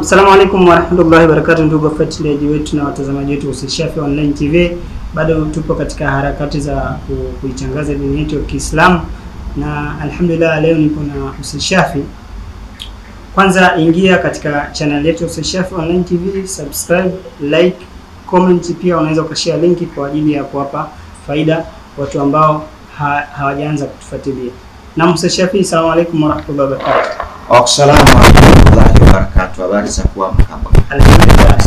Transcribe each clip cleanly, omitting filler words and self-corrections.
Assalamu alaikum warahmatullahi wabarakatuh, ndugu wafuatiliaji wetu na watazamaji wetu Hussein Shafii Online TV. Bado tupo katika harakati za kuitangaza dini yetu ya Kiislamu na alhamdulillah leo nipo na Hussein Shafii. Kwanza ingia katika channel yetu Hussein Shafii Online TV, subscribe, like, comment, pia unaweza ukashare linki kwa ajili ya kuwapa faida watu ambao hawajaanza kutufuatilia. Na Hussein Shafii, assalamu alaikum warahmatullahi wabarakatuh. Assalamu warahmatullahi wabarakatuh. Habari za kuamka bwana? Alhamdulillah.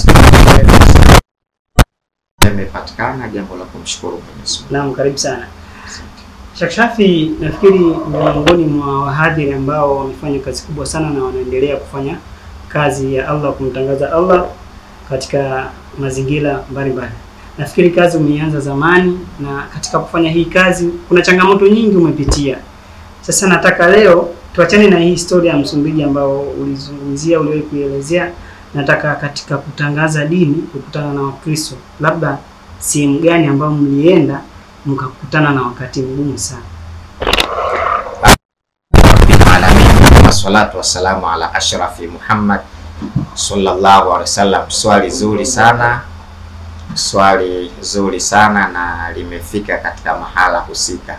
Nimepatikana, jambo la kumshukuru Mwenyezi Mungu. Naam, karibu sana. Sheikh Shafii, nafikiri miongoni mwa wahadhiri ambao wamefanya kazi kubwa sana na wanaendelea kufanya kazi ya Allah, kumtangaza Allah katika mazingira mbalimbali. Nafikiri kazi umeanza zamani, na katika kufanya hii kazi kuna changamoto nyingi umepitia. Sasa nataka leo tuachane na hii historia ya Msumbiji ambao ulizungumzia, uliwahi kuelezea. Nataka katika kutangaza dini kukutana na Wakristo, labda sehemu gani ambao mlienda mkakutana na wakati mgumu sana? Wassalatu wassalamu ala ashrafi Muhammad sallallahu alaihi wasallam. Swali zuri sana na limefika katika mahala husika.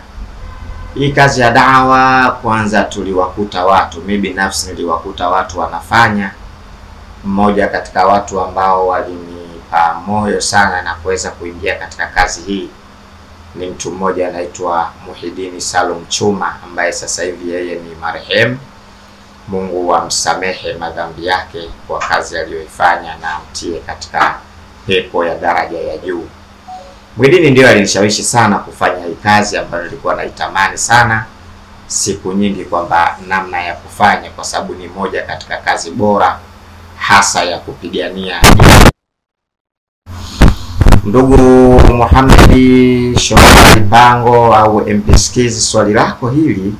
Hii kazi ya dawa, kwanza tuliwakuta watu, mimi binafsi niliwakuta watu wanafanya. Mmoja katika watu ambao walinipa moyo sana na kuweza kuingia katika kazi hii ni mtu mmoja anaitwa Muhidini Salum Chuma, ambaye sasa hivi yeye ni marehemu. Mungu amsamehe madhambi yake kwa kazi aliyoifanya na amtie katika pepo ya daraja ya juu. Muhidini ndio alinishawishi sana kufanya hii kazi ambayo nilikuwa naitamani sana siku nyingi, kwamba namna ya kufanya, kwa sababu ni moja katika kazi bora hasa ya kupigania. Ndugu Muhammad Shomari Bango au MPSkizi, swali lako hili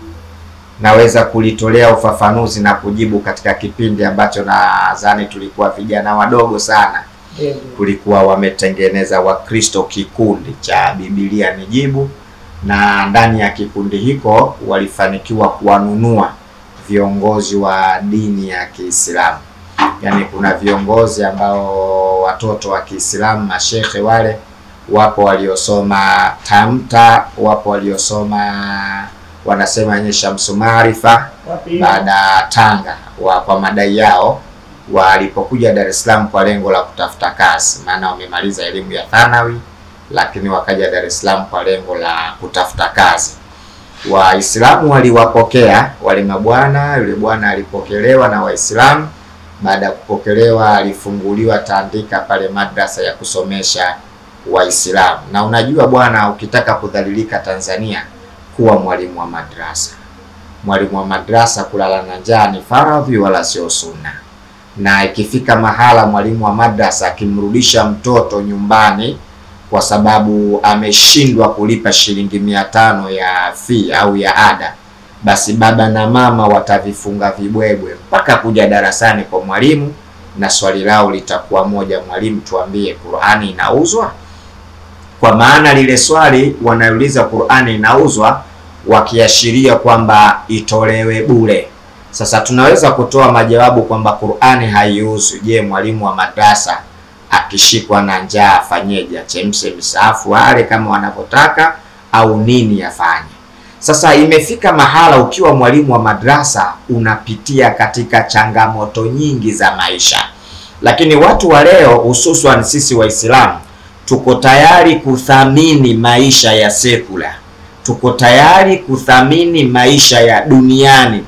naweza kulitolea ufafanuzi na kujibu katika kipindi ambacho nadhani tulikuwa vijana wadogo sana. Kulikuwa wametengeneza Wakristo kikundi cha Biblia Nijibu, na ndani ya kikundi hiko walifanikiwa kuwanunua viongozi wa dini ya Kiislamu. Yani kuna viongozi ambao watoto wa Kiislamu, mashehe wale, wapo waliosoma Tamta, wapo waliosoma wanasema yenye Shamsu Maarifa baada Tanga, kwa madai yao walipokuja Dar es Salaam kwa lengo la kutafuta kazi, maana wamemaliza elimu ya thanawi, lakini wakaja Dar es Salaam kwa lengo la kutafuta kazi. Waislamu waliwapokea wale mabwana. Yule bwana alipokelewa na Waislamu. Baada ya kupokelewa, alifunguliwa Tandika pale madrasa ya kusomesha Waislamu. Na unajua bwana, ukitaka kudhalilika Tanzania, kuwa mwalimu wa madrasa. Mwalimu wa madrasa kulala na njaa ni faradhi wala sio sunna. Na ikifika mahala mwalimu wa madrasa akimrudisha mtoto nyumbani kwa sababu ameshindwa kulipa shilingi 500 ya fee au ya ada, basi baba na mama watavifunga vibwebwe mpaka kuja darasani kwa mwalimu, na swali lao litakuwa moja: mwalimu, tuambie, Qur'ani inauzwa? Kwa maana lile swali wanauliza Qur'ani inauzwa, wakiashiria kwamba itolewe bure. Sasa tunaweza kutoa majawabu kwamba Qur'ani haiuzwi. Je, mwalimu wa madrasa akishikwa na njaa afanyeje? Achemshe misahafu wale kama wanavyotaka au nini afanye? Sasa imefika mahala ukiwa mwalimu wa madrasa unapitia katika changamoto nyingi za maisha. Lakini watu wa leo, hususan sisi Waislamu, tuko tayari kuthamini maisha ya sekula. Tuko tayari kuthamini maisha ya duniani.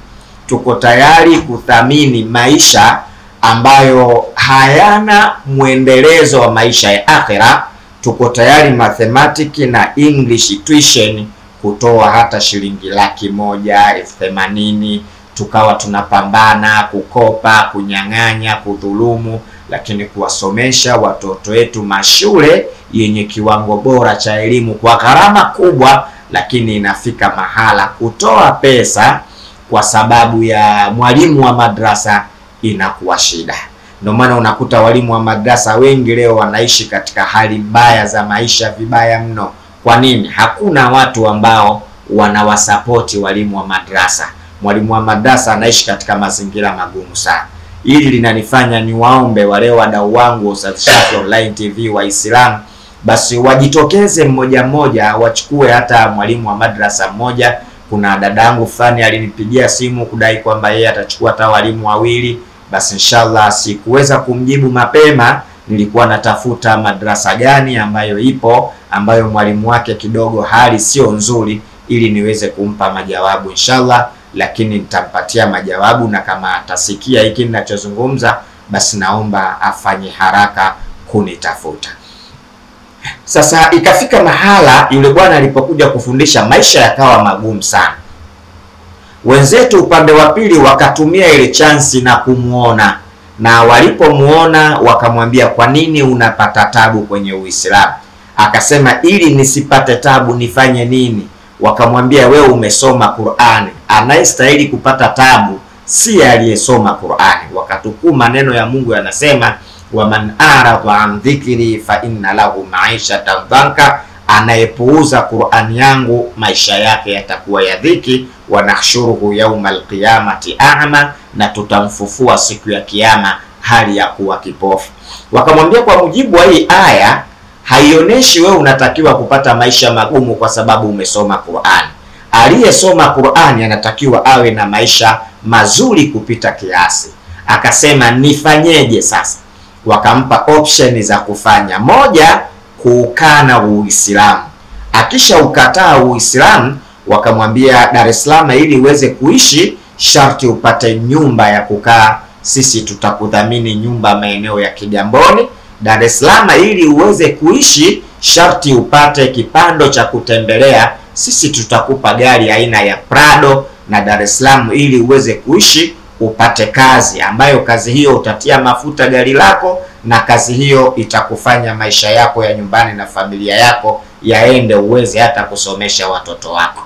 Tuko tayari kuthamini maisha ambayo hayana mwendelezo wa maisha ya akhera. Tuko tayari mathematics na English tuition kutoa hata shilingi 180,000, tukawa tunapambana kukopa, kunyang'anya, kudhulumu, lakini kuwasomesha watoto wetu mashule yenye kiwango bora cha elimu kwa gharama kubwa. Lakini inafika mahala kutoa pesa kwa sababu ya mwalimu wa madrasa inakuwa shida. Ndio maana unakuta walimu wa madrasa wengi leo wanaishi katika hali mbaya za maisha, vibaya mno. Kwa nini? Hakuna watu ambao wanawasapoti walimu wa madrasa. Mwalimu wa madrasa anaishi katika mazingira magumu sana. Hili linanifanya niwaombe wale wadau wangu wa Ustadh Shafii Online TV Waislamu, basi wajitokeze mmoja mmoja, wachukue hata mwalimu wa madrasa mmoja. Kuna dadangu fulani alinipigia simu kudai kwamba yeye atachukua hata walimu wawili. Basi inshallah sikuweza kumjibu mapema, nilikuwa natafuta madrasa gani ambayo ipo, ambayo mwalimu wake kidogo hali sio nzuri, ili niweze kumpa majawabu inshallah. Lakini nitampatia majawabu, na kama atasikia hiki ninachozungumza, basi naomba afanye haraka kunitafuta. Sasa ikafika mahala yule bwana alipokuja kufundisha, maisha yakawa magumu sana. Wenzetu upande wa pili wakatumia ile chansi na kumuona, na walipomuona wakamwambia, kwa nini unapata tabu kwenye Uislamu? Akasema, ili nisipate tabu nifanye nini? Wakamwambia, wewe umesoma Qur'ani, anayestahili kupata tabu si aliyesoma Qur'ani. Wakatukuu maneno ya Mungu yanasema, waman arada an dhikri fa inna lahu ma'ishatan dhanka, anayepuuza Qur'ani yangu maisha yake yatakuwa ya dhiki. Wa nahshuruhu yawmal qiyamati a'ma, na tutamfufua siku ya kiyama hali ya kuwa kipofu. Wakamwambia, kwa mujibu wa hii aya haionyeshi wewe unatakiwa kupata maisha magumu kwa sababu umesoma Qur'ani. Aliyesoma Qur'ani anatakiwa awe na maisha mazuri kupita kiasi. Akasema, nifanyeje sasa? Wakampa option za kufanya. Moja, kuukana Uislamu. Akisha ukataa Uislamu, wakamwambia, Dar es Salaam ili uweze kuishi sharti upate nyumba ya kukaa, sisi tutakudhamini nyumba maeneo ya Kigamboni. Dar es Salaam ili uweze kuishi sharti upate kipando cha kutembelea, sisi tutakupa gari aina ya Prado. Na Dar es Salaam ili uweze kuishi upate kazi, ambayo kazi hiyo utatia mafuta gari lako, na kazi hiyo itakufanya maisha yako ya nyumbani na familia yako yaende, uweze hata kusomesha watoto wako.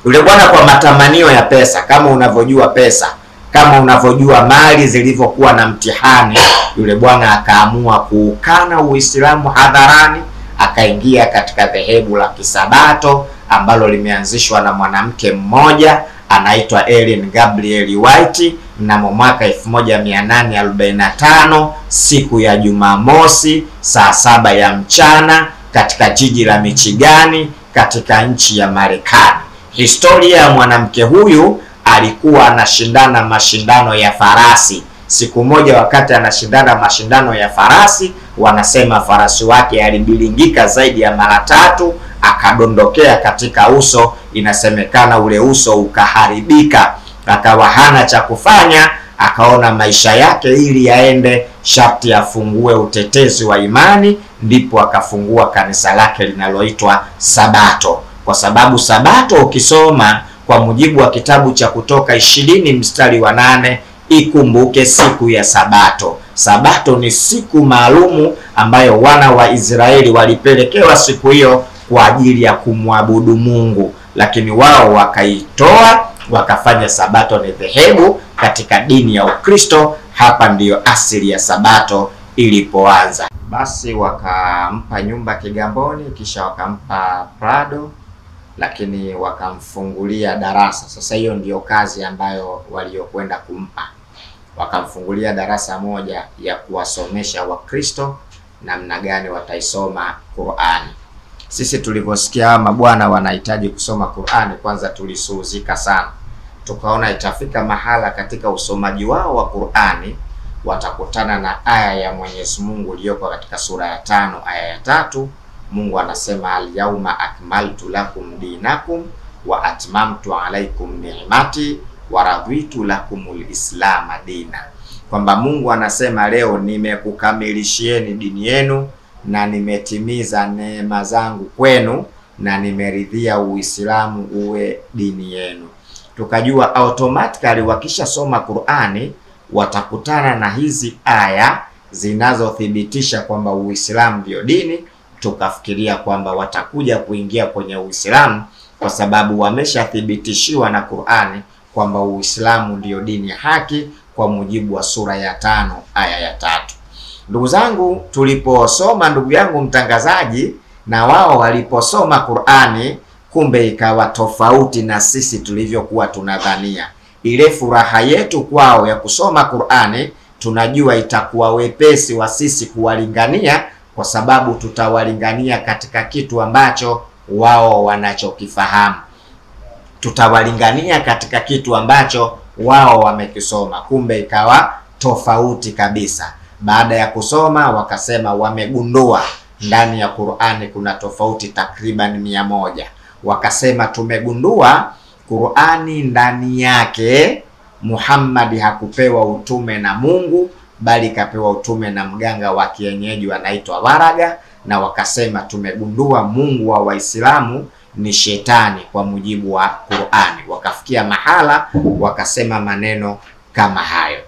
Yule bwana kwa matamanio ya pesa, kama unavyojua pesa, kama unavyojua mali zilivyokuwa na mtihani, yule bwana akaamua kuukana Uislamu hadharani, akaingia katika dhehebu la Kisabato ambalo limeanzishwa na mwanamke mmoja anaitwa Ellen Gabriel White mnamo mwaka 1845 siku ya Jumamosi saa 7 ya mchana katika jiji la Michigani katika nchi ya Marekani. Historia ya mwanamke huyu, alikuwa anashindana mashindano ya farasi. Siku moja wakati anashindana mashindano ya farasi, wanasema farasi wake alibilingika zaidi ya mara 3, akadondokea katika uso. Inasemekana ule uso ukaharibika, akawa hana cha kufanya. Akaona maisha yake ili yaende sharti afungue utetezi wa imani, ndipo akafungua kanisa lake linaloitwa Sabato. Kwa sababu Sabato ukisoma kwa mujibu wa kitabu cha Kutoka 20 mstari wa 8, ikumbuke siku ya Sabato. Sabato ni siku maalumu ambayo wana wa Israeli walipelekewa siku hiyo kwa ajili ya kumwabudu Mungu, lakini wao wakaitoa wakafanya Sabato ni dhehebu katika dini ya Ukristo. Hapa ndiyo asili ya Sabato ilipoanza. Basi wakampa nyumba Kigamboni, kisha wakampa Prado, lakini wakamfungulia darasa. Sasa hiyo ndiyo kazi ambayo waliokwenda kumpa. Wakamfungulia darasa moja ya kuwasomesha Wakristo namna gani wataisoma Qur'ani. Sisi tulivyosikia mabwana wanahitaji kusoma Qur'ani, kwanza tulisuhuzika sana. Tukaona itafika mahala katika usomaji wao wa Qur'ani watakutana na aya ya Mwenyezi Mungu iliyoko katika sura ya 5 aya ya 3. Mungu anasema, al-yauma akmaltu lakum dinakum wa atmamtu alaykum ni'mati wa raditu lakumul islam dina. Kwamba Mungu anasema, leo nimekukamilishieni dini yenu na nimetimiza neema zangu kwenu na nimeridhia Uislamu uwe dini yenu. Tukajua automatically wakishasoma Qur'ani watakutana na hizi aya zinazothibitisha kwamba Uislamu ndio dini. Tukafikiria kwamba watakuja kuingia kwenye Uislamu kwa sababu wameshathibitishiwa na Qur'ani kwamba Uislamu ndio dini ya haki kwa mujibu wa sura ya 5 aya ya 3. Ndugu zangu, tuliposoma, ndugu yangu mtangazaji, na wao waliposoma Qur'ani, kumbe ikawa tofauti na sisi tulivyokuwa tunadhania. ile furaha yetu kwao ya kusoma Qur'ani tunajua itakuwa wepesi wa sisi kuwalingania, kwa sababu tutawalingania katika kitu ambacho wao wanachokifahamu. Tutawalingania katika kitu ambacho wao wamekisoma. Kumbe ikawa tofauti kabisa. Baada ya kusoma wakasema wamegundua ndani ya Qur'ani kuna tofauti takriban 100. Wakasema tumegundua Qur'ani ndani yake Muhammad hakupewa utume na Mungu, bali kapewa utume na mganga wa kienyeji anaitwa Waraga. Na wakasema tumegundua Mungu wa Waislamu ni shetani kwa mujibu wa Qur'ani. Wakafikia mahala wakasema maneno kama hayo.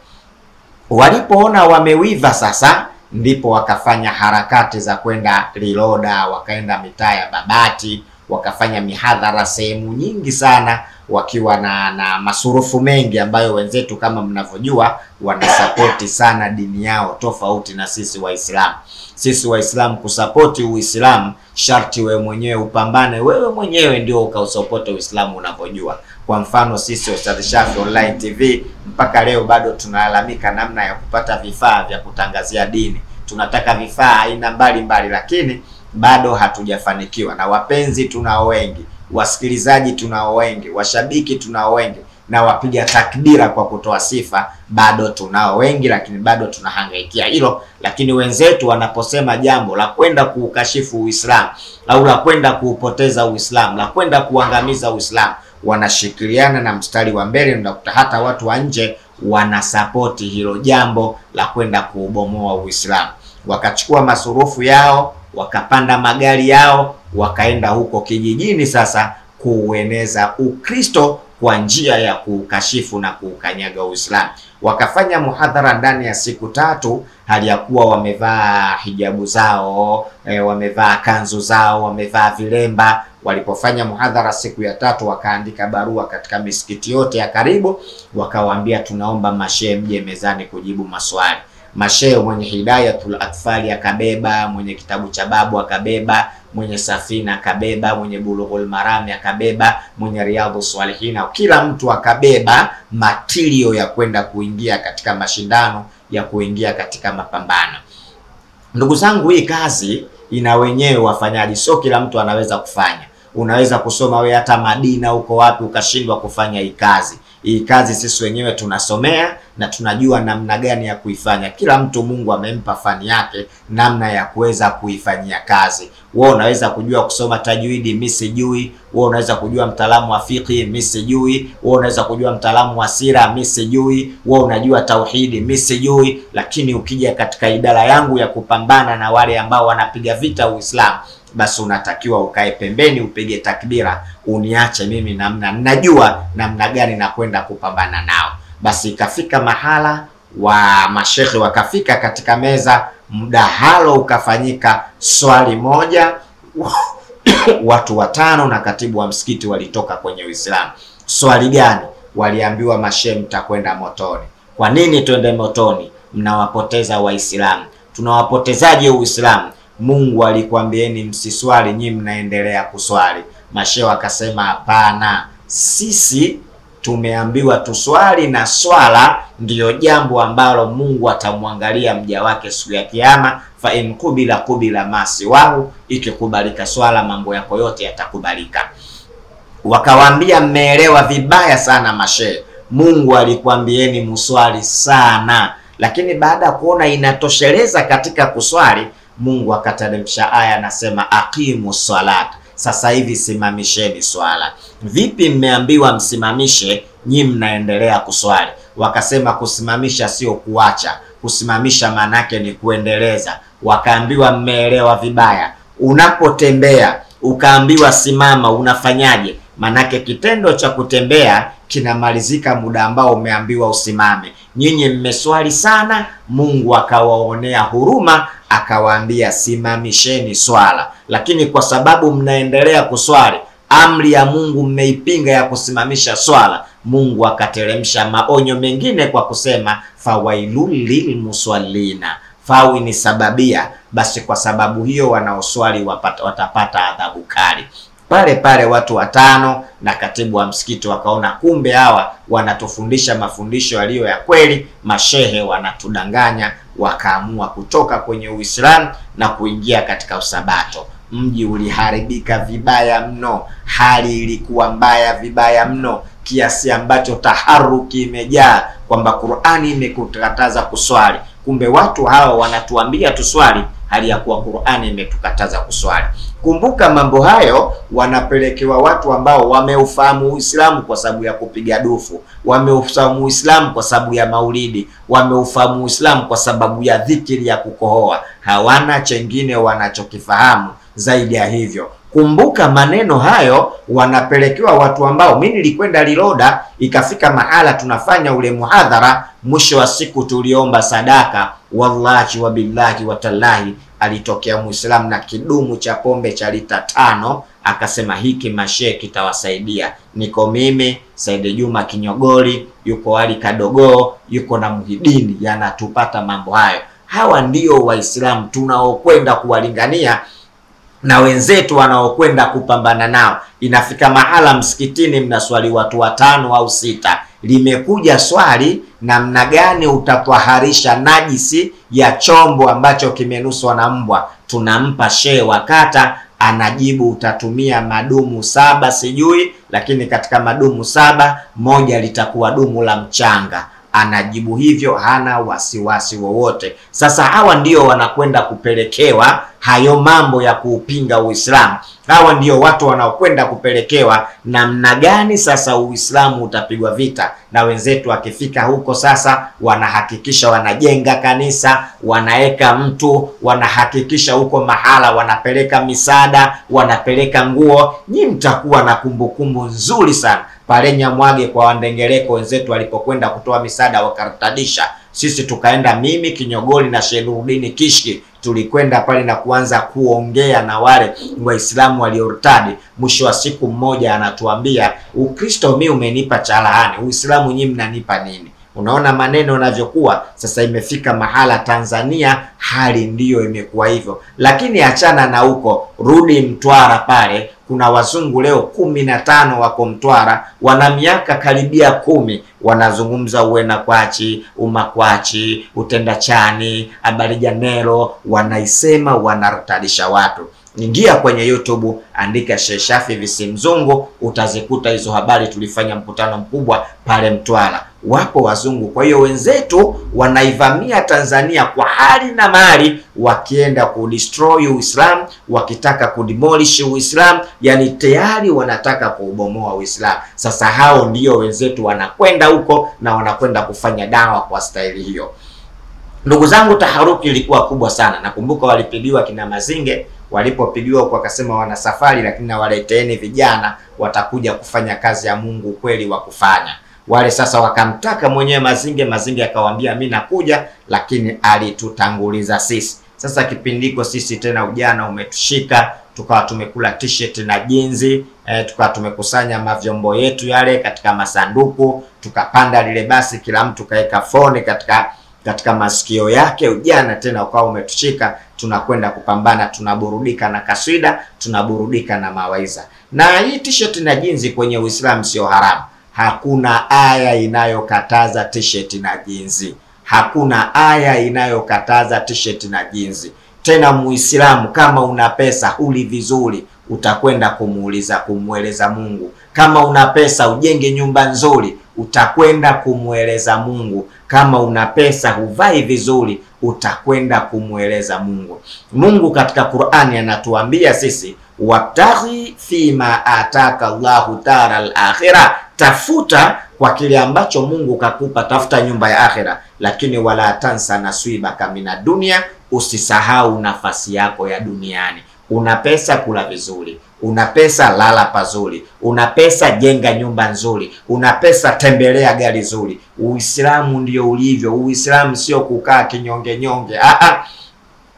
Walipoona wamewiva sasa, ndipo wakafanya harakati za kwenda Liloda, wakaenda mitaa ya Babati, wakafanya mihadhara sehemu nyingi sana, wakiwa na masurufu mengi ambayo wenzetu kama mnavyojua wanasapoti sana dini yao, tofauti na sisi Waislamu. Sisi Waislamu kusapoti Uislamu sharti wewe mwenyewe upambane, wewe mwenyewe ndio ukausopote Uislamu unavyojua. Kwa mfano sisi Ustadh Shafii Online TV mpaka leo bado tunalalamika namna ya kupata vifaa vya kutangazia dini. Tunataka vifaa aina mbalimbali, lakini bado hatujafanikiwa. Na wapenzi tunao wengi, wasikilizaji tunao wengi, washabiki tunao wengi, na wapiga takbira kwa kutoa sifa bado tunao wengi, lakini bado tunahangaikia hilo. Lakini wenzetu wanaposema jambo la kwenda kuukashifu Uislamu au la kwenda kuupoteza Uislamu, la kwenda kuangamiza Uislamu, wanashikiliana na mstari wa mbele. Ndakuta hata watu wa nje wanasapoti hilo jambo la kwenda kuubomoa Uislamu. Wakachukua masurufu yao, wakapanda magari yao, wakaenda huko kijijini sasa kuueneza Ukristo kwa njia ya kuukashifu na kuukanyaga Uislamu. Wakafanya muhadhara ndani ya siku 3, hali ya kuwa wamevaa hijabu zao, wamevaa kanzu zao, wamevaa vilemba. Walipofanya muhadhara siku ya 3, wakaandika barua katika misikiti yote ya karibu, wakawaambia tunaomba mashehe mje mezani kujibu maswali. Mashehe mwenye Hidayatul Atfali akabeba, mwenye kitabu cha babu akabeba, mwenye Safina akabeba, mwenye Bulughul Marami akabeba, mwenye Riyadhus Salihin, kila mtu akabeba matilio ya kwenda kuingia katika mashindano ya kuingia katika mapambano. Ndugu zangu, hii kazi ina wenyewe wafanyaji, sio kila mtu anaweza kufanya. Unaweza kusoma we hata Madina uko wapi ukashindwa kufanya hii kazi. Hii kazi sisi wenyewe tunasomea na tunajua namna gani ya kuifanya. Kila mtu Mungu amempa fani yake namna ya kuweza kuifanyia kazi. Wewe unaweza kujua kusoma tajwidi, mimi sijui. Wewe unaweza kujua mtaalamu wa fiqh, mimi sijui. Wewe unaweza kujua mtaalamu wa sira, mimi sijui. Wewe unajua tauhidi, mimi sijui. Lakini ukija katika idara yangu ya kupambana na wale ambao wanapiga vita Uislamu, basi unatakiwa ukae pembeni upige takbira, uniache mimi najua namna gani na kwenda kupambana nao. Basi ikafika mahala wa mashehe wakafika katika meza, mdahalo ukafanyika, swali moja watu 5 na katibu wa msikiti walitoka kwenye Uislamu. Swali gani? Waliambiwa mashehe mtakwenda motoni. Kwa nini twende motoni? Mnawapoteza Waislamu. Tunawapotezaje Uislamu? Mungu alikwambieni msiswali, nyinyi mnaendelea kuswali. Mashehe wakasema hapana, sisi tumeambiwa tuswali, na swala ndiyo jambo ambalo Mungu atamwangalia mja wake siku ya Kiyama. Fa in kubila masiwahu, ikikubalika swala mambo yako yote yatakubalika. Wakawaambia mmeelewa vibaya sana mashehe, Mungu alikwambieni muswali sana, lakini baada ya kuona inatosheleza katika kuswali, Mungu akateremsha aya anasema aqimu salat, sasa hivi simamisheni swala. Vipi mmeambiwa msimamishe, nyinyi mnaendelea kuswali? Wakasema kusimamisha sio kuacha, kusimamisha manake ni kuendeleza. Wakaambiwa mmeelewa vibaya. Unapotembea ukaambiwa simama, unafanyaje? Manake kitendo cha kutembea kinamalizika muda ambao umeambiwa usimame. Nyinyi mmeswali sana, Mungu akawaonea huruma akawaambia simamisheni swala, lakini kwa sababu mnaendelea kuswali, amri ya Mungu mmeipinga ya kusimamisha swala, Mungu akateremsha maonyo mengine kwa kusema fawailul lilmusallina. Fawi ni sababia, basi kwa sababu hiyo wanaoswali watapata adhabu kali. Pale pale watu watano na katibu wa msikiti wakaona kumbe hawa wanatufundisha mafundisho yaliyo ya kweli, mashehe wanatudanganya, wakaamua kutoka kwenye Uislamu na kuingia katika usabato. Mji uliharibika vibaya mno, hali ilikuwa mbaya vibaya mno, kiasi ambacho taharuki imejaa kwamba Qur'ani imekukataza kuswali. Kumbe watu hawa wanatuambia tuswali hali ya kuwa Qur'ani imetukataza kuswali. Kumbuka mambo hayo wanapelekewa watu ambao wameufahamu Uislamu kwa sababu ya kupiga dufu, wameufahamu Uislamu kwa sababu ya maulidi, wameufahamu Uislamu kwa sababu ya dhikiri ya kukohoa. Hawana chengine wanachokifahamu zaidi ya hivyo. Kumbuka maneno hayo wanapelekewa watu ambao, mimi nilikwenda Liloda, ikafika mahala tunafanya ule muhadhara, mwisho wa siku tuliomba sadaka, wallahi wa billahi wa tallahi, alitokea Muislamu na kidumu cha pombe cha lita 5, akasema hiki mashehe kitawasaidia. Niko mimi, Said Juma Kinyogoli, yuko Ali Kadogo, yuko na Muhidini, yanatupata mambo hayo. Hawa ndio Waislamu tunaokwenda kuwalingania na wenzetu wanaokwenda kupambana nao. Inafika mahala msikitini mnaswali watu 5 au 6. Limekuja swali namna gani utatwaharisha najisi ya chombo ambacho kimenuswa na mbwa. Tunampa shehe wa kata, anajibu utatumia madumu 7 sijui, lakini katika madumu 7 moja litakuwa dumu la mchanga. Anajibu hivyo, hana wasiwasi wowote. Sasa hawa ndio wanakwenda kupelekewa hayo mambo ya kuupinga Uislamu. Hawa ndio watu wanaokwenda kupelekewa namna gani sasa Uislamu utapigwa vita. Na wenzetu wakifika huko sasa wanahakikisha wanajenga kanisa, wanaeka mtu, wanahakikisha huko mahala wanapeleka misaada, wanapeleka nguo. Nyinyi mtakuwa na kumbukumbu nzuri sana pale Nyamwage kwa Wandengereko wenzetu walipokwenda kutoa misaada wakartadisha. Sisi tukaenda, mimi Kinyogoli na Sheikh Nuruddin Kishki, tulikwenda pale na kuanza kuongea na wale Waislamu waliortadi. Mwisho wa siku mmoja anatuambia, Ukristo mimi umenipa chalahani, Uislamu nyinyi mnanipa nini? Unaona maneno yanavyokuwa. Sasa imefika mahala Tanzania hali ndiyo imekuwa hivyo. Lakini achana na huko, rudi Mtwara pale. Kuna wazungu leo 15 wako Mtwara, wana miaka karibia 10, wanazungumza uwena kwachi, umakwachi, utendachani, abarijanero, wanaisema, wanartadisha watu. Ingia kwenye YouTube, andika Sheikh Shafi Visimzungu, utazikuta hizo habari. Tulifanya mkutano mkubwa pale Mtwara, wapo wazungu. Kwa hiyo wenzetu wanaivamia Tanzania kwa hali na mali, wakienda kudestroy Uislamu, wakitaka kudemolish Uislamu, yani tayari wanataka kuubomoa Uislamu. Sasa hao ndio wenzetu wanakwenda huko na wanakwenda kufanya dawa kwa staili hiyo. Ndugu zangu, taharuki ilikuwa kubwa sana. Nakumbuka walipigiwa kina Mazinge, walipopigiwa kwa akasema wana safari, lakini na waleteeni vijana watakuja kufanya kazi ya Mungu kweli wa kufanya. Wale sasa wakamtaka mwenyewe Mazinge, Mazinge akawaambia mimi nakuja, lakini alitutanguliza sisi. Sasa kipindiko sisi tena ujana umetushika, tukawa tumekula t-shirt na jinzi, tukawa tumekusanya mavyombo yetu yale katika masanduku, tukapanda lile basi, kila mtu kaeka phone katika masikio yake. Ujana tena ukawa umetushika, tunakwenda kupambana, tunaburudika na kaswida, tunaburudika na mawaiza. Na hii t-shirt na jinzi kwenye Uislamu sio haramu. Hakuna aya inayokataza t-shirt na jinzi. Hakuna aya inayokataza t-shirt na jinzi. Tena Muislamu, kama una pesa huli vizuri, utakwenda kumweleza Mungu. Kama una pesa ujenge nyumba nzuri, utakwenda kumweleza Mungu. Kama una pesa huvai vizuri, utakwenda kumweleza Mungu. Mungu katika Qur'ani anatuambia sisi, wabtaghi fima ataka Allahu daral akhirah, tafuta kwa kile ambacho Mungu kakupa, tafuta nyumba ya akhira, lakini wala tansa nasibaka mina dunia, usisahau nafasi yako ya duniani. Una pesa, kula vizuri. Una pesa, lala pazuri. Una pesa, jenga nyumba nzuri. Una pesa, tembelea gari nzuri. Uislamu ndio ulivyo. Uislamu sio kukaa kinyonge nyonge.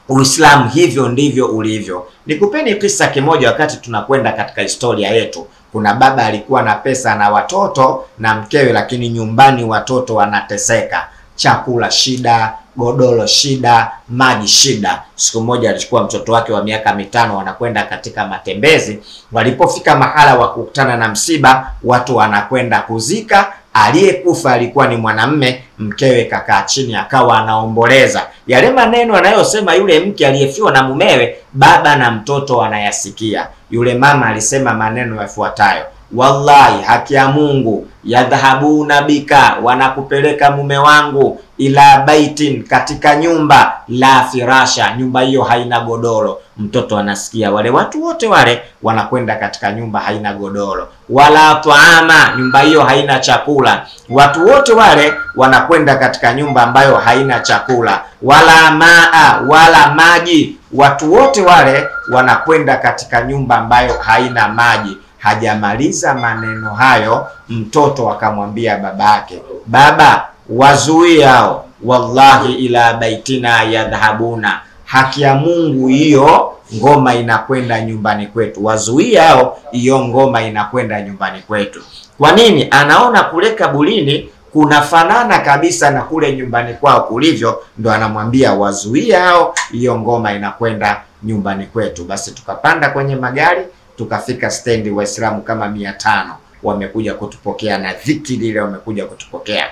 Uislamu hivyo ndivyo ulivyo. Nikupeni kisa kimoja. Wakati tunakwenda katika historia yetu, kuna baba alikuwa na pesa na watoto na mkewe, lakini nyumbani watoto wanateseka. Chakula shida, godoro shida, maji shida. Siku moja alichukua mtoto wake wa miaka 5, wanakwenda katika matembezi. Walipofika mahala wakukutana na msiba, watu wanakwenda kuzika. Aliyekufa alikuwa ni mwanamme, mkewe kakaa chini akawa anaomboleza. Yale maneno anayosema yule mke aliyefiwa na mumewe, baba na mtoto wanayasikia. Yule mama alisema maneno yafuatayo: wallahi, haki ya Mungu, yadhhabuna bika, wanakupeleka mume wangu, ila baitin, katika nyumba, la firasha, nyumba hiyo haina godoro. Mtoto anasikia wale watu wote wale wanakwenda katika nyumba haina godoro, wala taama, nyumba hiyo haina chakula. Watu wote wale wanakwenda katika nyumba ambayo haina chakula, wala maa, wala maji. Watu wote wale wanakwenda katika nyumba ambayo haina maji. Hajamaliza maneno hayo, mtoto akamwambia babake, baba, wazuie hao, wallahi ila baitina yadhhabuna, haki ya Mungu, hiyo ngoma inakwenda nyumbani kwetu. Wazuie hao, hiyo ngoma inakwenda nyumbani kwetu. Kwa nini? Anaona kule kabulini kunafanana kabisa na kule nyumbani kwao kulivyo, ndo anamwambia wazuie hao, hiyo ngoma inakwenda nyumbani kwetu. Basi tukapanda kwenye magari, tukafika stendi. Waislamu kama 500 wamekuja kutupokea na dhiki lile, wamekuja kutupokea.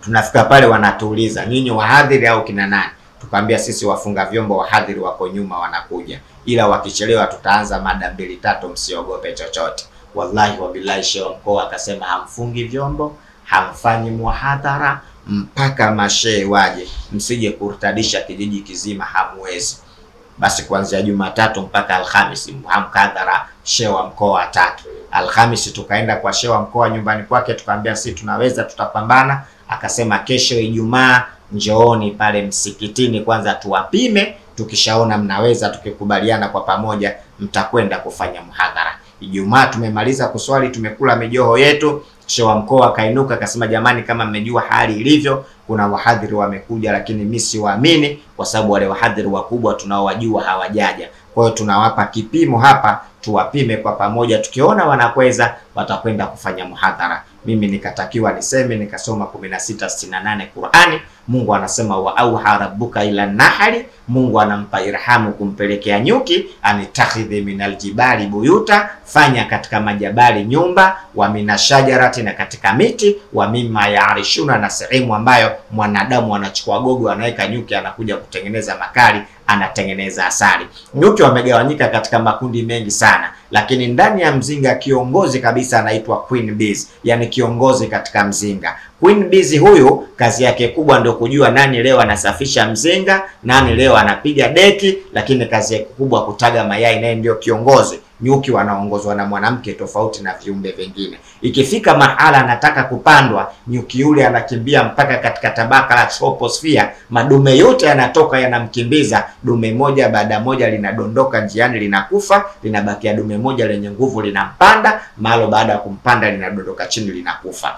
Tunafika pale, wanatuuliza nyinyi wahadhiri au kina nani? Tukamwambia sisi wafunga vyombo, wahadhiri wako nyuma wanakuja, ila wakichelewa tutaanza mada 2-3, msiogope chochote. Wallahi wabillahi, shehe mkoa akasema hamfungi vyombo, hamfanyi muhadhara mpaka mashehe waje, msije kurtadisha kijiji kizima, hamwezi. Basi kuanzia Jumatatu mpaka Alhamisi mhadhara shehe wa mkoa 3. Alhamisi tukaenda kwa shehe wa mkoa nyumbani kwake, tukamwambia sisi tunaweza, tutapambana. Akasema kesho Ijumaa njooni pale msikitini kwanza tuwapime, tukishaona mnaweza, tukikubaliana kwa pamoja mtakwenda kufanya muhadhara. Ijumaa tumemaliza kuswali, tumekula mijoho yetu, shehe wa mkoa akainuka akasema, jamani, kama mmejua hali ilivyo, kuna wahadhiri wamekuja, lakini mimi siwaamini kwa sababu wale wahadhiri wakubwa tunaowajua hawajaja. Kwa hiyo tunawapa kipimo hapa, tuwapime kwa pamoja, tukiona wanakweza watakwenda kufanya muhadhara. Mimi nikatakiwa niseme, nikasoma 16:68 Qur'ani. Mungu anasema wa auha rabbuka ila nahali, Mungu anampa irhamu kumpelekea nyuki, anitakhidhi minal jibali buyuta, fanya katika majabali nyumba, wa minashajarati, na katika miti, wa mimma yaarishuna, na sehemu ambayo mwanadamu anachukua gogo anaweka nyuki, anakuja kutengeneza makali, anatengeneza asali. Nyuki wamegawanyika katika makundi mengi sana, lakini ndani ya mzinga kiongozi kabisa anaitwa queen bees, yani kiongozi katika mzinga. Queen bees huyu kazi yake kubwa ndio kujua nani leo anasafisha mzinga, nani leo anapiga deki, lakini kazi yake kubwa kutaga mayai, naye ndio kiongozi. Nyuki wanaongozwa na mwanamke tofauti na viumbe vingine. Ikifika mahala anataka kupandwa, nyuki yule anakimbia mpaka katika tabaka la troposphere, madume yote yanatoka yanamkimbiza. Dume moja baada moja linadondoka njiani, linakufa, linabakia dume moja lenye nguvu, linampanda malo, baada ya kumpanda linadondoka chini, linakufa.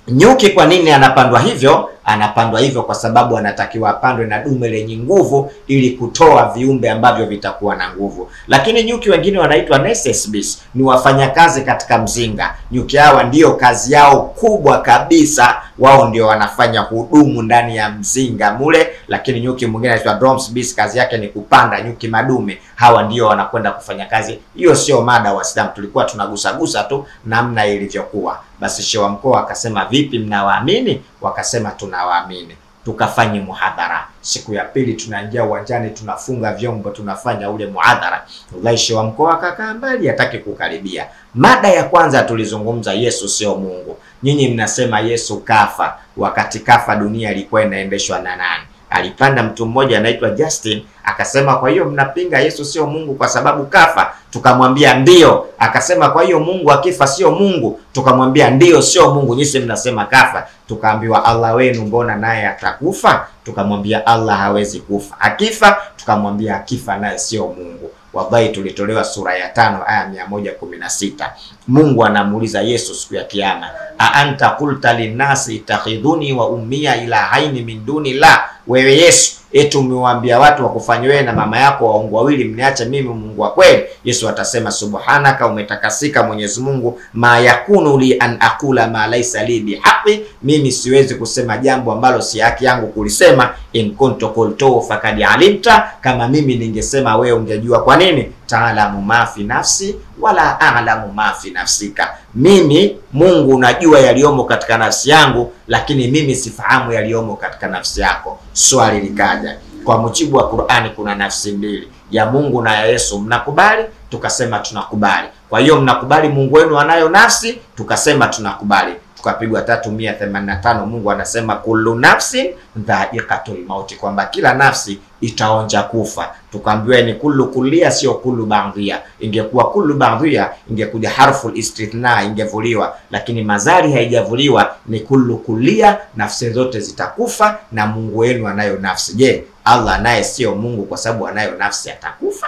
Nyuki kwa nini anapandwa hivyo? Anapandwa hivyo kwa sababu anatakiwa apandwe na dume lenye nguvu ili kutoa viumbe ambavyo vitakuwa na nguvu. Lakini nyuki wengine wanaitwa nesses bees, ni wafanyakazi katika mzinga. Nyuki hawa ndio kazi yao kubwa kabisa, wao ndio wanafanya hudumu ndani ya mzinga mule. Lakini nyuki mwingine anaitwa drones bees, kazi yake ni kupanda nyuki madume. Hawa ndio wanakwenda kufanya kazi hiyo. Sio mada Waislamu, tulikuwa tunagusagusa tu namna ilivyokuwa. Basi shehe wa mkoa akasema, vipi, mnawaamini? Wakasema tunawaamini. Tukafanya muhadhara. Siku ya pili tunaingia uwanjani, tunafunga vyombo, tunafanya ule muhadhara. Wallahi shehe wa mkoa akakaa mbali, hataki kukaribia. Mada ya kwanza tulizungumza Yesu sio Mungu. Nyinyi mnasema Yesu kafa, wakati kafa dunia ilikuwa inaendeshwa na nani? Alipanda mtu mmoja anaitwa Justin akasema, kwa hiyo mnapinga Yesu sio Mungu kwa sababu kafa? Tukamwambia ndio. Akasema, kwa hiyo Mungu akifa sio Mungu? Tukamwambia ndio, sio Mungu, nyinyi mnasema kafa. Tukaambiwa Allah wenu mbona naye atakufa? Tukamwambia Allah hawezi kufa. Akifa? Tukamwambia akifa naye sio Mungu. Wallahi tulitolewa sura ya 5 aya 116. Mungu anamuuliza Yesu siku ya kiyama, a anta qulta linnasi ittakhidhuni wa ummiya ilahaini min duni la, wewe Yesu eti umewaambia watu wakufanye wewe na mama yako waungu wawili, mniache mimi Mungu wa kweli. Yesu atasema subhanaka, umetakasika Mwenyezi Mungu, ma yakunu li an aqula ma laysa li bihaqi, mimi siwezi kusema jambo ambalo si haki yangu kulisema. In kuntu qultu faqad alimta, kama mimi ningesema wewe ungejua. Kwa nini? Taalamu ma fi nafsi wala a'lamu ma fi nafsika, mimi Mungu unajua yaliomo katika nafsi yangu, lakini mimi sifahamu yaliomo katika nafsi yako. Swali likaja, kwa mujibu wa Qur'ani kuna nafsi mbili, ya Mungu na ya Yesu, mnakubali? Tukasema tunakubali. Kwa hiyo mnakubali Mungu wenu anayo nafsi? Tukasema tunakubali. Tukapigwa 385. Mungu anasema kullu nafsin dha'iqatul mauti, kwamba kila nafsi itaonja kufa. Tukaambiwa ni kullu kullia, sio kullu ba'dhiya. Ingekuwa kullu ba'dhiya ingekuja harful istithna, ingevuliwa, lakini mazari haijavuliwa, ni kullu kullia, nafsi zote zitakufa na Mungu wenu anayo nafsi. Je, Allah naye sio Mungu kwa sababu anayo nafsi atakufa?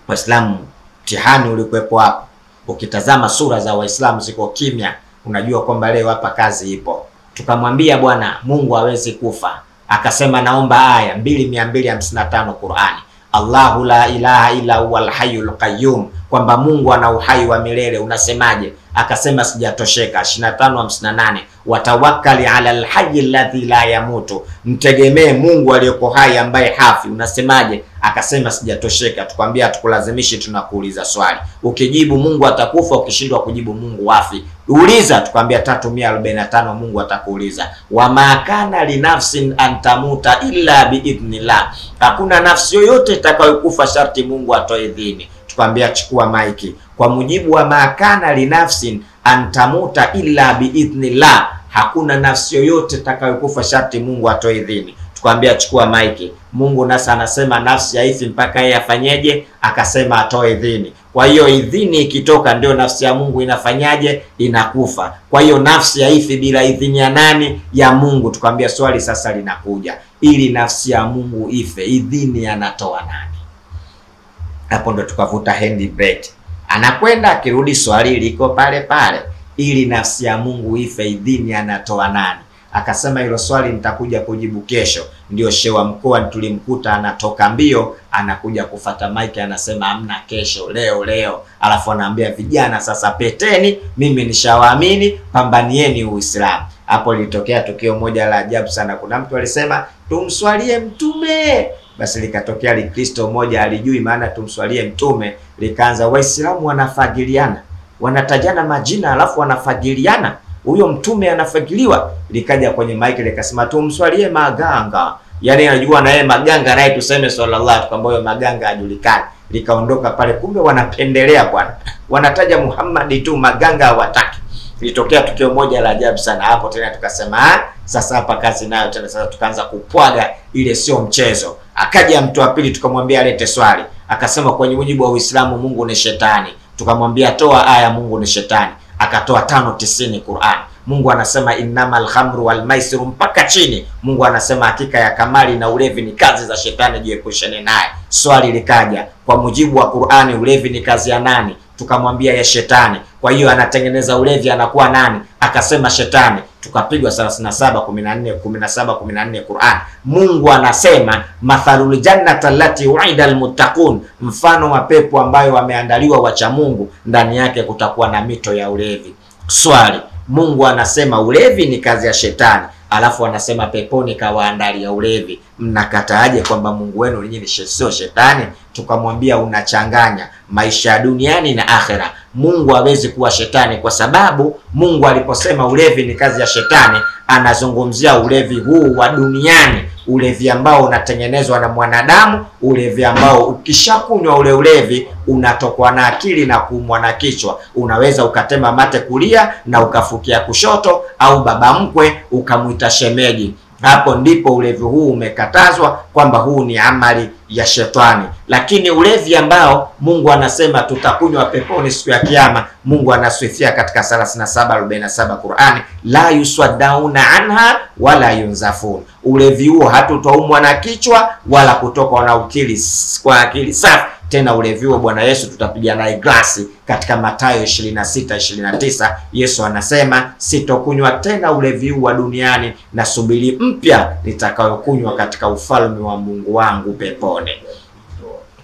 Waislamu, mtihani ulikuwepo hapo. Ukitazama sura za Waislamu ziko kimya, unajua kwamba leo hapa kazi ipo. Tukamwambia bwana Mungu hawezi kufa, akasema naomba aya 2255 Qur'ani, Allahu la ilaha illa huwal hayyul qayyum, kwamba Mungu ana uhai wa milele. Unasemaje? Akasema sijatosheka. 25:58 watawakkali ala alhayy alladhi la yamutu, mtegemee Mungu aliyeko hai ambaye hafi. Unasemaje? Akasema sijatosheka. Tukwambia tukulazimishi, tunakuuliza swali, ukijibu Mungu atakufa, ukishindwa kujibu Mungu wafi. Uliza. Tukwambia 345 Mungu atakuuliza wama kana linafsin antamuta illa biidhnillah, hakuna nafsi yoyote itakayokufa sharti Mungu atoe idhini. Tukwambia chukua maiki, kwa mujibu wa makana linafsin antamuta illa biidhnillah, hakuna nafsi yoyote itakayokufa sharti Mungu atoe idhini. Tukwambia chukua maiki, Mungu nasa anasema nafsi haifi mpaka yeye afanyeje? Akasema atoe idhini. Kwa hiyo idhini ikitoka ndio nafsi ya Mungu inafanyaje? Inakufa. Kwa hiyo nafsi haifi bila idhini ya nani? Ya Mungu. Tukwambia swali sasa linakuja, ili nafsi ya Mungu ife, idhini anatoa nani? Hapo ndo tukavuta handbrake. Anakwenda akirudi, swali liko pale pale, ili nafsi ya Mungu ife, idhini anatoa nani? Akasema hilo swali nitakuja kujibu kesho. Ndio shehe wa mkoa tulimkuta anatoka mbio, anakuja kufata maiki, anasema amna kesho, leo. Alafu anaambia vijana sasa peteni, mimi nishawaamini, pambanieni Uislamu. Hapo litokea tukio moja la ajabu sana. Kuna mtu alisema tumswalie mtume, basi likatokea Likristo moja alijui maana tumswalie mtume, likaanza Waislamu wanafagiliana, wanatajana majina alafu wanafagiliana, huyo mtume anafagiliwa. Likaja kwenye maiki likasema tumswalie maganga, yani anajua na yeye maganga naye tuseme sallallahu, kwamba huyo maganga ajulikane. Likaondoka pale, kumbe wanapendelea bwana, wanataja Muhammad tu, maganga hawataki. Litokea tukio moja la ajabu sana hapo. Tena tukasema sasa hapa kazi nayo tena. Sasa tukaanza kupwaga, ile sio mchezo. Akaja mtu wa pili, tukamwambia alete swali, akasema kwenye mujibu wa Uislamu Mungu ni shetani. Tukamwambia toa aya Mungu ni shetani, akatoa 590 Qur'an. Mungu anasema innamal khamru wal maisiru mpaka chini. Mungu anasema hakika ya kamari na ulevi ni kazi za shetani, jiepusheni naye. Swali likaja, kwa mujibu wa Qur'ani ulevi ni kazi ya nani? Tukamwambia ya shetani. Kwa hiyo anatengeneza ulevi anakuwa nani? Akasema shetani. Tukapigwa 37:14 Qur'an. Mungu anasema mathalul jannati allati u'ida almuttaqun, mfano wa pepo ambayo wameandaliwa wacha Mungu, ndani yake kutakuwa na mito ya ulevi. Swali, Mungu anasema ulevi ni kazi ya shetani, alafu anasema peponi kawaandalia ulevi. Mnakataaje kwamba Mungu wenu nyinyi sio shetani? Tukamwambia unachanganya maisha ya duniani na akhera. Mungu hawezi kuwa shetani, kwa sababu Mungu aliposema ulevi ni kazi ya shetani, anazungumzia ulevi huu wa duniani, ulevi ambao unatengenezwa na mwanadamu, ulevi ambao ukishakunywa ule ulevi unatokwa na akili na kuumwa na kichwa. Unaweza ukatema mate kulia na ukafukia kushoto, au baba mkwe ukamuita shemeji. Hapo ndipo ulevi huu umekatazwa, kwamba huu ni amali ya shetani. Lakini ulevi ambao Mungu anasema tutakunywa peponi siku ya kiyama, Mungu anasifia katika 37:47 Qur'ani, la yuswaddauna anha wala yunzafun. Ulevi huo hatutaumwa na kichwa wala kutoka na ukili kwa akili safi. Tena ulevi huo Bwana Yesu tutapiga naye glasi. Katika Mathayo 26:29 Yesu anasema, sitokunywa tena ulevi huu wa duniani, na subiri mpya nitakayokunywa katika ufalme wa Mungu wangu peponi.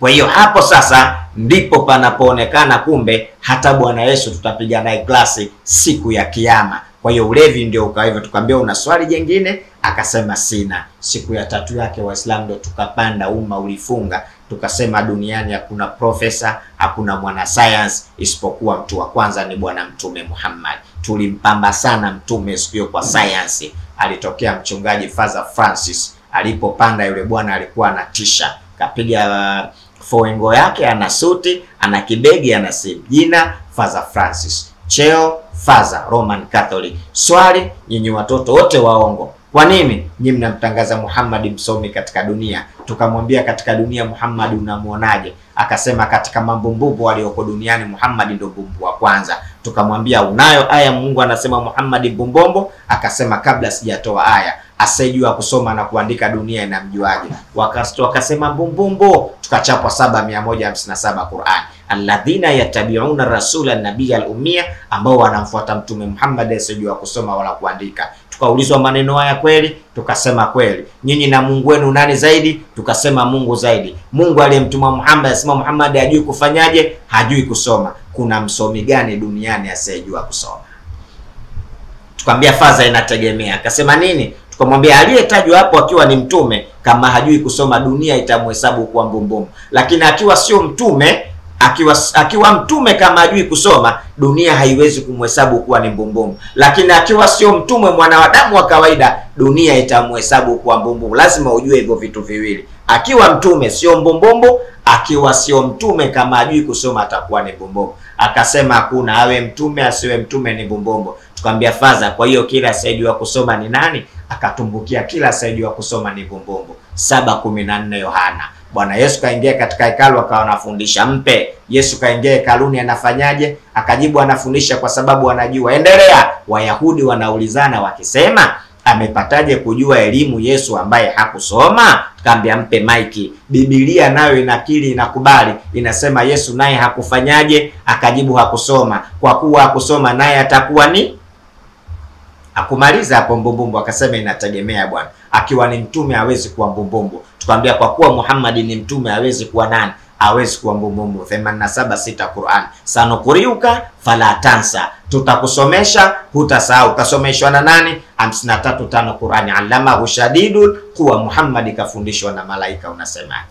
Kwa hiyo hapo sasa ndipo panapoonekana kumbe hata Bwana Yesu tutapiga naye glasi siku ya Kiyama. Kwa hiyo ulevi ndio ukawa hivyo. Tukamwambia una swali jingine? Akasema sina. Siku ya 3 yake Waislamu ndio tukapanda, umma ulifunga, tukasema duniani hakuna profesa, hakuna mwana science, isipokuwa mtu wa kwanza ni Bwana Mtume Muhammad. Tulimpamba sana mtume siku hiyo kwa science. Alitokea mchungaji Father Francis, alipopanda yule bwana alikuwa anatisha. Kapiga foengo yake, ana suti, ana kibegi, ana simu. Jina Father Francis, cheo Father Roman Catholic. Swali, nyinyi watoto wote waongo, kwa nini nyinyi mnamtangaza Muhammad msomi katika dunia? Tukamwambia katika dunia Muhammad unamuonaje? Akasema katika mambo mbubu walioko duniani Muhammad ndio mbumbu wa kwanza. Tukamwambia unayo aya Mungu anasema Muhammad mbumbombo? Akasema kabla sijatoa aya, asiyejua kusoma na kuandika dunia inamjuaje? Wakasema mbumbombo. Tukachapwa 7157 Qur'an. Alladhina yatabi'una rasula nabiyya al-ummiya, ambao wanamfuata mtume Muhammad asiyejua kusoma wala kuandika. Tukaulizwa maneno haya kweli? Tukasema kweli. Nyinyi na Mungu wenu nani zaidi? Tukasema Mungu zaidi. Mungu aliyemtuma Muhammad asema Muhammad hajui kufanyaje? Hajui kusoma. Kuna msomi gani duniani asiyejua kusoma? Tukamwambia faza inategemea. Akasema nini? Tukamwambia aliyetajwa hapo akiwa ni mtume, kama hajui kusoma dunia itamhesabu kuwa mbumbumbu. Lakini akiwa sio mtume, akiwa mtume kama hajui kusoma, dunia haiwezi kumhesabu kuwa ni mbumbumbu. Lakini akiwa sio mtume, mwanadamu wa kawaida, dunia itamhesabu kuwa mbumbumbu. Lazima ujue hivyo vitu viwili. Akiwa mtume sio mbumbumbu, akiwa sio mtume kama hajui kusoma atakuwa ni mbumbumbu. Akasema hakuna, awe mtume asiwe mtume ni mbumbumbu. Tukamwambia faza, kwa hiyo kila asiyejua kusoma ni nani? Akatumbukia kila asiyejua kusoma ni mbumbumbu. 7:14 Yohana. Bwana Yesu kaingia katika hekalu akawa anafundisha. Mpe Yesu kaingia hekaluni anafanyaje? Akajibu anafundisha kwa sababu anajua. Endelea. Wayahudi wanaulizana wakisema, amepataje kujua elimu Yesu ambaye hakusoma? Tukamwambia mpe maiki. Biblia nayo inakiri, inakubali, inasema Yesu naye hakufanyaje? Akajibu hakusoma. Kwa kuwa hakusoma naye atakuwa ni akumaliza hapo mbumbumbu. Akasema inategemea bwana. Akiwa ni mtume hawezi kuwa mbumbumbu. Tukamwambia kwa kuwa Muhammad ni mtume hawezi kuwa nani? Hawezi kuwa mbumbumbu. 87:6 Qur'an. Sanukuriuka fala tansa, tutakusomesha hutasahau. Kasomeshwa na nani? 53:5 Qur'an. Allamahu shadidul quwa, Muhammad kafundishwa na malaika. Unasemaje?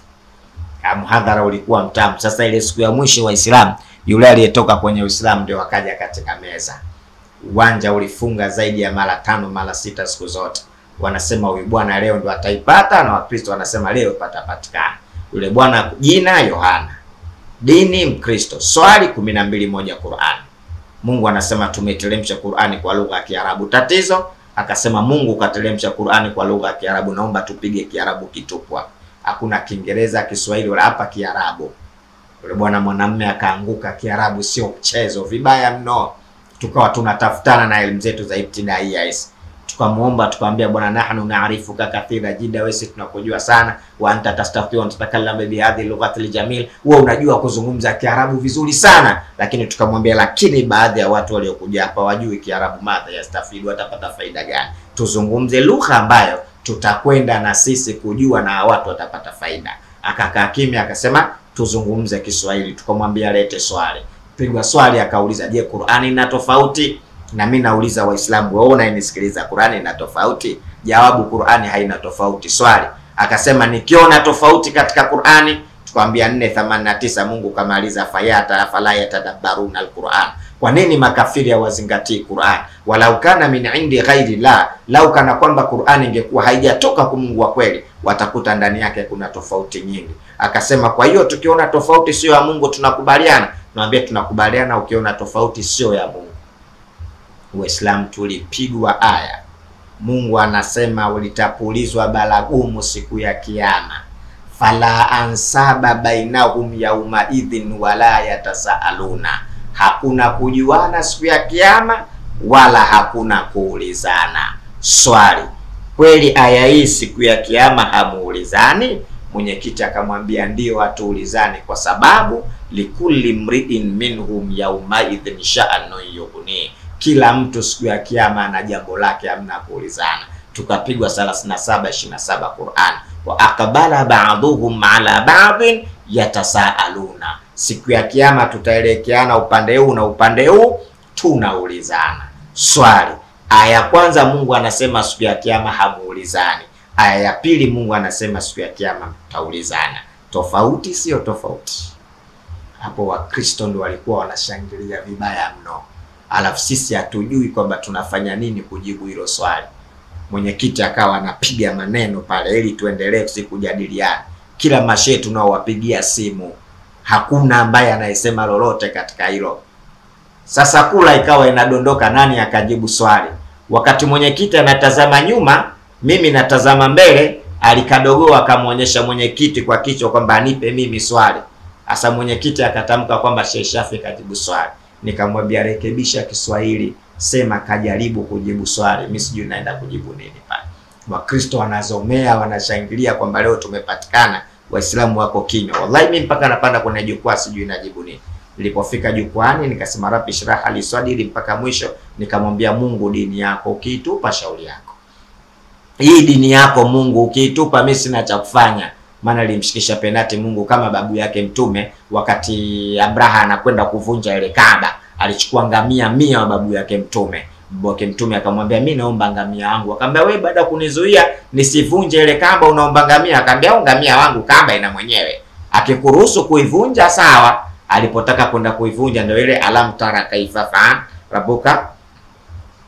Muhadhara ulikuwa mtamu. Sasa ile siku ya mwisho Waislamu, yule aliyetoka kwenye Uislamu ndio akaja katika meza. Uwanja ulifunga zaidi ya mara 5 mara 6 siku zote. Wanasema huyu bwana leo ndo ataipata, na Wakristo wanasema leo patapatikana. Yule bwana jina Yohana, dini Mkristo, swali 12:1 Qur'an. Mungu anasema tumeteremsha Qur'ani kwa lugha ya Kiarabu. Tatizo akasema Mungu kateremsha Qur'ani kwa lugha ya Kiarabu, naomba tupige Kiarabu kitupwa. Hakuna Kiingereza, Kiswahili wala hapa Kiarabu. Yule bwana mwanamume akaanguka. Kiarabu sio mchezo, vibaya mno. Tukawa tunatafutana na elimu zetu za ibtidaiyas. Tukamuomba, tukamwambia bwana, nahnu naarifuka kathira jida, wewe tunakujua sana, wa anta tastafiu an tatakallama bi hadhihi lughati aljamil, wewe unajua kuzungumza Kiarabu vizuri sana. Lakini tukamwambia lakini baadhi ya watu waliokuja hapa wajui Kiarabu, madha yastafidu, watapata faida gani? Tuzungumze lugha ambayo tutakwenda na sisi kujua na watu watapata faida. Akakaa kimya, akasema tuzungumze Kiswahili. Tukamwambia lete swali. Pigwa swali, akauliza je, Qur'ani ina tofauti? Na mimi nauliza Waislamu, wewe unanisikiliza, Qur'ani ina tofauti? Jawabu, Qur'ani haina tofauti. Swali. Akasema nikiona tofauti katika Qur'ani. Tukamwambia 4:89 Mungu kamaliza fayata fala yatadabbaruna alquran. Kwa nini makafiri hawazingatii Qur'an? Walau kana min indi ghairi la, lau kana kwamba Qur'an ingekuwa haijatoka kwa Mungu wa kweli, watakuta ndani yake kuna tofauti nyingi. Akasema kwa hiyo tukiona tofauti sio ya Mungu tunakubaliana? Naambia tunakubaliana ukiona tofauti sio ya Mungu. Uislamu tulipigwa aya. Mungu anasema ulitapulizwa balagumu siku ya Kiyama. Fala ansaba bainahum yauma idhin wala yatasaaluna. Hakuna kujuana siku ya Kiyama wala hakuna kuulizana. Swali, kweli aya hii siku ya Kiyama hamuulizani? Mwenyekiti akamwambia ndio, hatuulizane kwa sababu likulli mri'in minhum yawma idhin sha'anun yughni, kila mtu siku ya kiyama ana jambo lake, hamna kuulizana. Tukapigwa 37:27 Qur'an, wa aqbala ba'dhuhum ala ba'dhin yatasaaluna, siku ya kiyama tutaelekeana upande huu na upande huu, tunaulizana swali. Aya ya kwanza Mungu anasema siku ya kiyama hamuulizani. Aya ya pili Mungu anasema siku ya kiyama mtaulizana. Tofauti sio tofauti? Hapo Wakristo ndio walikuwa wanashangilia vibaya mno, alafu sisi hatujui kwamba tunafanya nini kujibu hilo swali. Mwenyekiti akawa anapiga maneno pale ili tuendelee kujadiliana. Kila mashehe tunaowapigia simu hakuna ambaye anayesema lolote katika hilo. Sasa kula ikawa inadondoka, nani akajibu swali? Wakati mwenyekiti anatazama nyuma, mimi natazama mbele, alikadogo akamwonyesha mwenyekiti kwa kichwa kwamba anipe mimi swali. Asa mwenyekiti akatamka kwamba Sheikh Shafi kajibu swali. Nikamwambia rekebisha Kiswahili, sema kajaribu kujibu swali. Mimi sijui naenda kujibu nini pale. Wakristo wanazomea, wanashangilia kwamba leo tumepatikana, Waislamu wako kimya. Wallahi mimi mpaka napanda kwenye jukwaa sijui najibu nini. Nilipofika jukwani nikasema rabbi shrah li sadri mpaka mwisho, nikamwambia Mungu, dini yako ukiitupa shauri yako. Hii dini yako Mungu ukiitupa mimi sina cha kufanya. Maana alimshikisha penati Mungu kama babu yake Mtume wakati Abraha anakwenda kuvunja ile Kaaba, alichukua ngamia 100 wa babu yake Mtume. Babu yake Mtume akamwambia mimi naomba ngamia wangu. Akamwambia wewe baada kunizuia nisivunje ile Kaaba unaomba ngamia? Akamwambia ngamia wangu Kaaba ina mwenyewe, akikuruhusu kuivunja sawa. Alipotaka kwenda kuivunja ndio ile alam tara kaifa fa rabbuka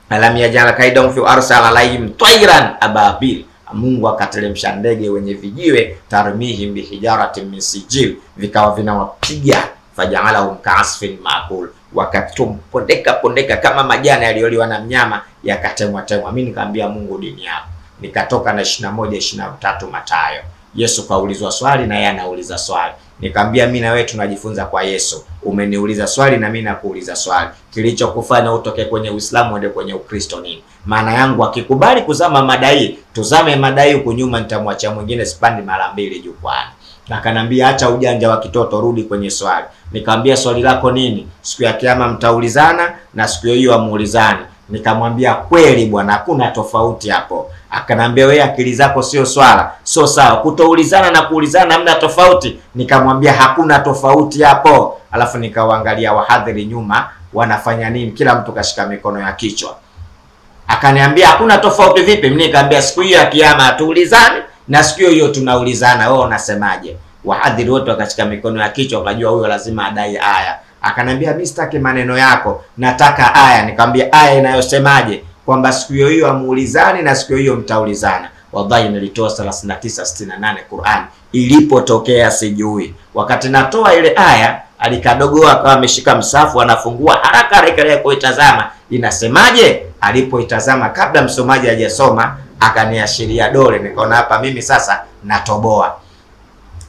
alam yaj'al kaidahum fi arsal alaihim tayran ababil, Mungu akatelemsha ndege wenye vijiwe, tarmihim bihijaratin min sijil, vikawa vinawapiga, faja'alahum ka'asfin ma'kul, wakatumpondeka kama majani yaliyoliwa na mnyama, yakatemwa. Mimi nikamwambia Mungu, dini yako. Nikatoka na 21:23 Mathayo. Yesu kaulizwa swali na yeye anauliza swali. Nikamwambia mimi na wewe tunajifunza kwa Yesu. Umeniuliza swali na mimi nakuuliza swali. Kilichokufanya utoke kwenye Uislamu uende kwenye Ukristo nini? Maana yangu akikubali kuzama madai, tuzame madai huko nyuma, nitamwachia mwingine, sipandi mara mbili jukwani. Akanambia acha ujanja wa kitoto, rudi kwenye swali. Nikamwambia swali lako nini? Siku ya kiyama mtaulizana na siku hiyo amuulizani. Nikamwambia kweli bwana, hakuna tofauti hapo. Akanambia wewe akili zako sio swala, sio sawa. Kutoulizana na kuulizana hamna tofauti. Nikamwambia hakuna tofauti hapo. Alafu nikawaangalia wahadhiri nyuma wanafanya nini, kila mtu kashika mikono ya kichwa. Akaniambia hakuna tofauti vipi? Mimi nikamwambia siku hiyo ya kiyama hatuulizani na siku hiyo tunaulizana. Wewe unasemaje? Wahadhiri wote wakashika mikono ya kichwa, wakajua huyo lazima adai aya. Akanambia mimi sitaki maneno yako, nataka aya. Nikamwambia aya inayosemaje kwamba siku hiyo amuulizani na siku hiyo mtaulizana. Wallahi nilitoa 39:68 Qur'an, ilipotokea sijui. Wakati natoa ile aya, alikadogoa akawa ameshika msafu, anafungua haraka rejelea kuitazama inasemaje. Alipoitazama kabla msomaji hajasoma, akaniashiria dole. Nikaona hapa mimi sasa natoboa.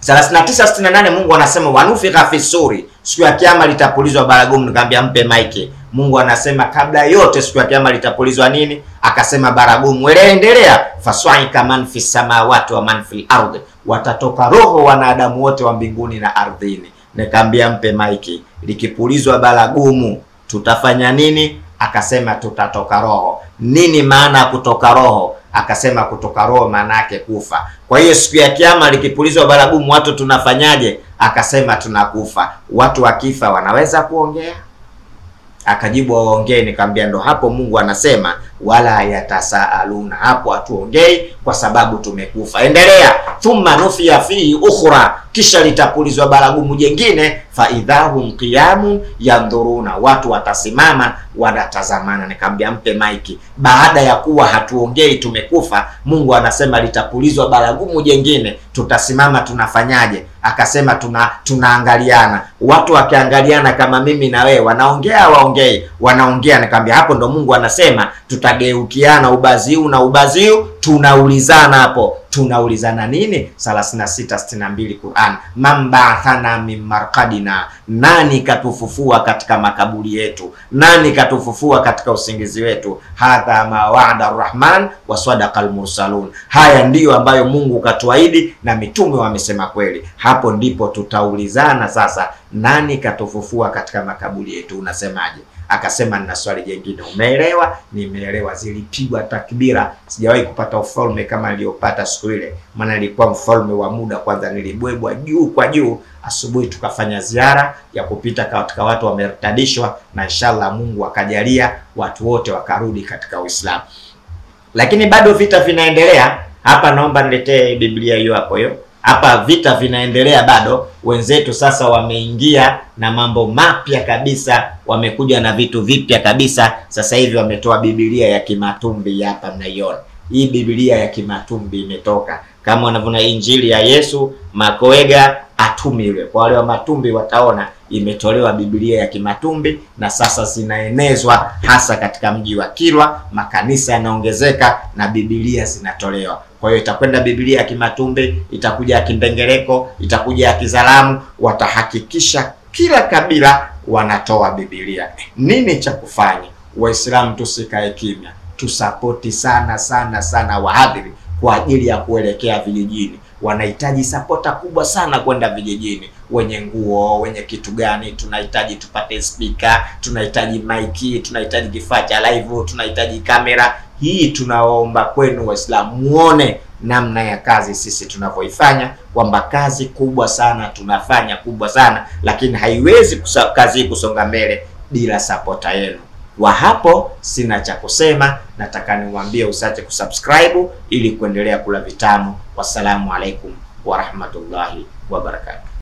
39:68 Mungu anasema wanufikha fi suri, siku ya kiyama litapulizwa baragumu. Nikamwambia mpe maiki. Mungu anasema kabla yote siku ya kiyama litapulizwa nini? Akasema baragumu. Endelea, faswaika man fi samawati wa man fil ardi, watatoka roho wanadamu wote wa mbinguni na ardhini. Nikamwambia mpe maiki. Likipulizwa baragumu tutafanya nini? Akasema tutatoka roho. Nini maana kutoka roho? Akasema kutoka roho maana yake kufa. Kwa hiyo siku ya kiyama likipulizwa baragumu watu tunafanyaje? Akasema tunakufa. Watu wakifa wanaweza kuongea? Akajibu waongee. Nikamwambia ndo hapo Mungu anasema wala yatasaaluna, hapo hatuongei kwa sababu tumekufa. Endelea, thumma nufiya fi ukhra, kisha litapulizwa baragumu jengine, fa idhahum qiyamun yandhuruna, watu watasimama wanatazamana. Nikamwambia mpe maiki. Baada ya kuwa hatuongei tumekufa, Mungu anasema litapulizwa baragumu jengine, tutasimama tunafanyaje? Akasema tunaangaliana. Watu wakiangaliana kama mimi na wewe, wanaongea waongei? Wanaongea. Nikamwambia hapo ndo Mungu anasema tutageukiana ubaziu na ubaziu, tunaulizana hapo. tunaulizana nini? 36:62 Qur'an, man ba'athana min marqadina, nani katufufua katika makaburi yetu, nani katufufua katika usingizi wetu? Hadha ma wa'ada arrahman wa sadaqa almursalun, haya ndiyo ambayo Mungu katuahidi na mitume wamesema kweli. Hapo ndipo tutaulizana sasa, nani katufufua katika makaburi yetu, unasemaje? Akasema nina swali jingine. Umeelewa? Nimeelewa. Zilipigwa takbira. Sijawahi kupata ufalme kama niliyopata siku ile, maana nilikuwa mfalme wa muda. Kwanza nilibwebwa juu kwa juu. Asubuhi tukafanya ziara ya kupita katika watu wamertadishwa, na inshallah Mungu akajalia watu wote wakarudi katika Uislamu. Lakini bado vita vinaendelea. Hapa naomba niletee Biblia hiyo hapo hiyo. Hapa vita vinaendelea bado. Wenzetu sasa wameingia na mambo mapya kabisa, wamekuja na vitu vipya kabisa. Sasa hivi wametoa Biblia ya kimatumbi hapa, mnaiona. Hii Biblia ya kimatumbi imetoka. Kama wanavuna Injili ya Yesu, Makoega atumi yule. Kwa wale wa matumbi wataona imetolewa Biblia ya kimatumbi, na sasa zinaenezwa hasa katika mji wa Kilwa. Makanisa yanaongezeka na Biblia zinatolewa. Kwa hiyo itakwenda Biblia ya kimatumbi, itakuja ya Kimbengereko, itakuja ya Kizalamu. Watahakikisha kila kabila wanatoa Biblia. Nini cha kufanya? Waislamu tusikae kimya, tusapoti sana sana sana wahadhiri kwa ajili ya kuelekea vijijini. Wanahitaji sapota kubwa sana kwenda vijijini. Wenye nguo, wenye kitu gani, tunahitaji tupate speaker, tunahitaji maiki, tunahitaji kifaa cha live, tunahitaji kamera. Hii tunaomba kwenu Waislamu, muone namna ya kazi sisi tunavyoifanya, kwamba kazi kubwa sana tunafanya, kubwa sana, lakini haiwezi kazi kusonga mbele bila sapota yenu. Wa hapo sina cha kusema, nataka niwaambie usiache kusubscribe ili kuendelea kula vitamu. Wassalamu alaikum wa rahmatullahi wa barakatuh.